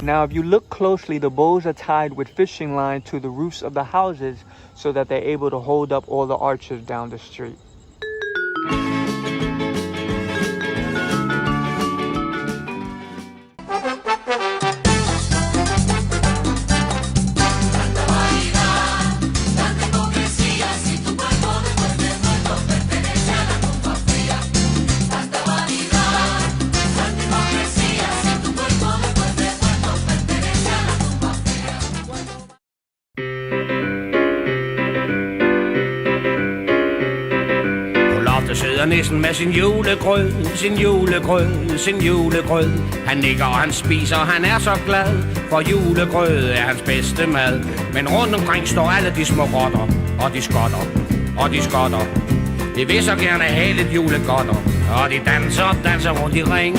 Now, if you look closely, the bows are tied with fishing line to the roofs of the houses so that they're able to hold up all the archers down the street. Sidder nissen med sin julegrød, sin julegrød, sin julegrød. Han nikker og han spiser, og han er så glad, for julegrød er hans bedste mad. Men rundt omkring står alle de små rotter, og de skotter, og de skotter. De vil så gerne have lidt julegodter, og de danser, danser rundt i ring.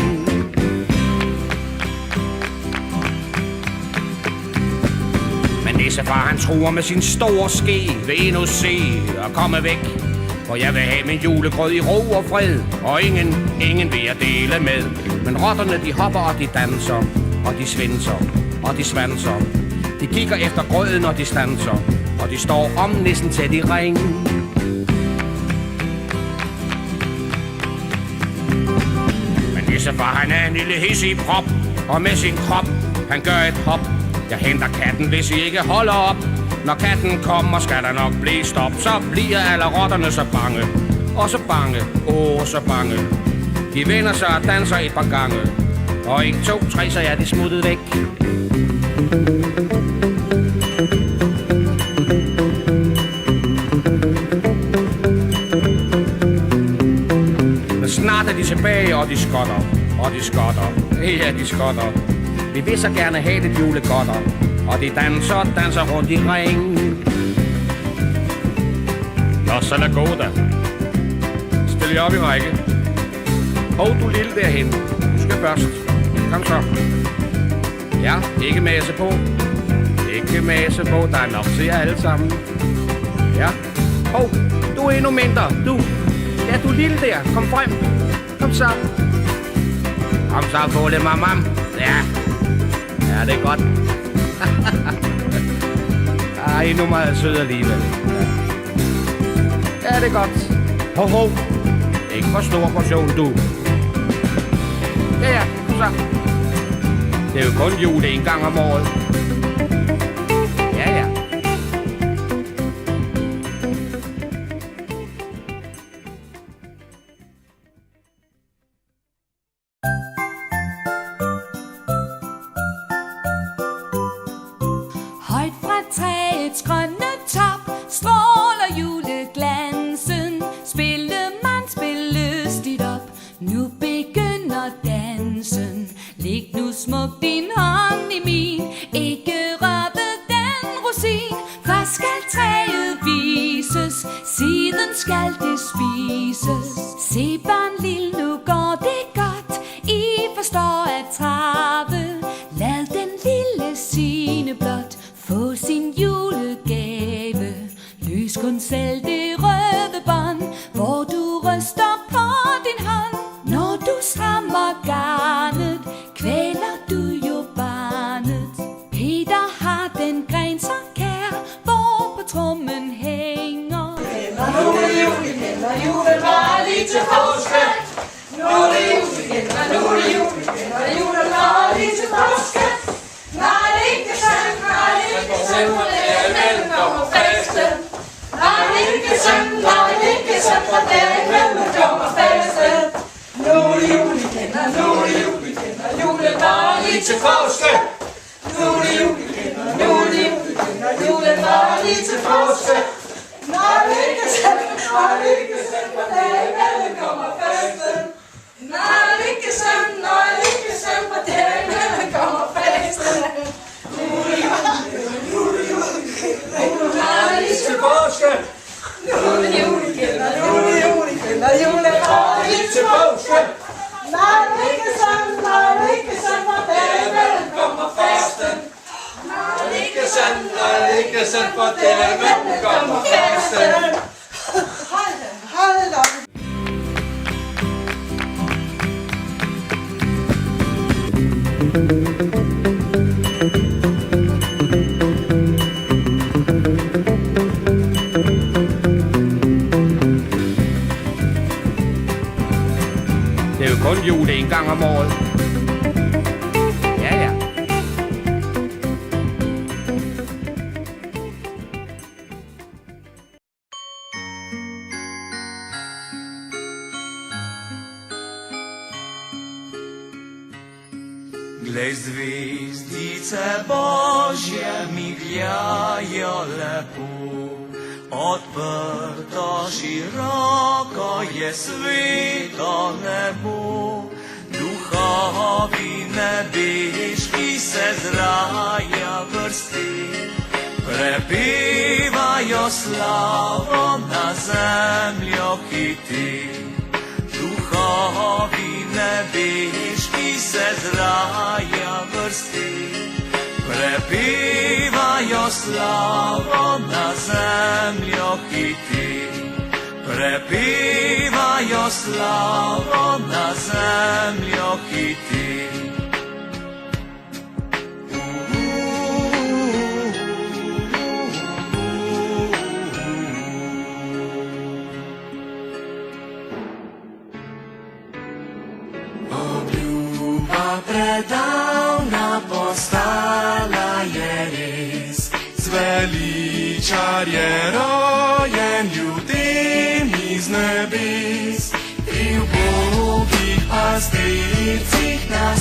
Men nissefar han truer med sin store ske, vil endnu se og komme væk. For jeg vil have min julegrød i ro og fred, og ingen vil jeg dele med. Men rotterne de hopper og de danser, og de svinser, og de svanser. De kigger efter grøden når de standser, og de står om nissen tæt i ring. Men nissefar han er en lille hissig prop, og med sin krop han gør et hop. Jeg henter katten hvis I ikke holder op. Når katten kommer, skal der nok blive stop. Så bliver alle rotterne så bange. Og så bange, så bange. De vender sig og danser et par gange. Og 1, 2, 3, så er de smuttet væk. Men snart er de tilbage, og de skotter. Og de skotter, ja de skotter. Vi vil så gerne have lidt julegodter. Og de danser rundt i ring. Nå, så lad gå da. Stil jer op i række. Hov, du lille derhen. Du skal først. Kom så. Ja, ikke mase på. Ikke mase på. Der er nok til jer alle sammen. Ja. Hov, du er endnu mindre. Du. Ja, du lille der. Kom frem. Kom så. Kom så, Påle, mamam. Ja. Ja, det er godt. Ej, endnu meget sød alligevel. Ja, det er godt. Hov, hov. Ikke for stor portion, du. Ja, så. Det er jo kun jul en gang om året. Ja. Højt fra træets grønne top stråler juleglansen. Spillemand spilles dit op, nu begynder dansen. Læg nu smukt din hånd i min, ikke rør ved den rosin. Først skal træet vises, siden skal det spises. Se barn lille, nu går det godt, I forstår at trave. Lad den lille Signe blot få sin julegave. Løs kun selv det røde bånd, hvor du ryster på din hånd. Når du strammer garnet, kvæler du jo barnet. Peter har den gren så kær, hvor på trommen hænger. Julen var lige til påske. Nu er det jul igen, og nu er det jul igen, og julen var lige til påske. Nej, det er ikke sandt, nej, det er ikke sandt, for det er imellem kommer festen. Nej, det er ikke sandt, nej, det er ikke sandt, for det er imellem kommer festen. Nu er det jul igen, og nu er det jul igen, og julen var lige til påske. Nu er det jul igen, og nu er det jul igen, og julen var lige til påske. Nej, det er ikke sandt, nej, det er ikke sandt, for det er imellem kommer festen. Nej, det er ikke sandt, nej, det er ikke sandt, for det er imellem kommer festen. Nu er det jul igen, nu er det jul igen, og julen var lige til påske. Nu er det jul igen, og nu er det jul igen, og julen var lige til påske. Nej, det er ikke sandt, nej, det er ikke sandt, for det er imellem kommer festen. Nej, det er ikke sandt, nej, det er ikke sandt, for det er imellem kommer festen. Hold da. Thank you. Glej, zvezdice Božje migljajo lepo, odprto široko je sveto nebo. Duhovi nebeški se z raja vrsti, prepevajo slavo na zemljo hiti. Duhovi nebeški se z raja vrsti, prepevajo slavo na zemljo hiti. Prepevajo slavo na zemljo hiti. Obljuba predavna postala je res, zveličar je rojen ljudem iz nebes, pri ubogih pastircih na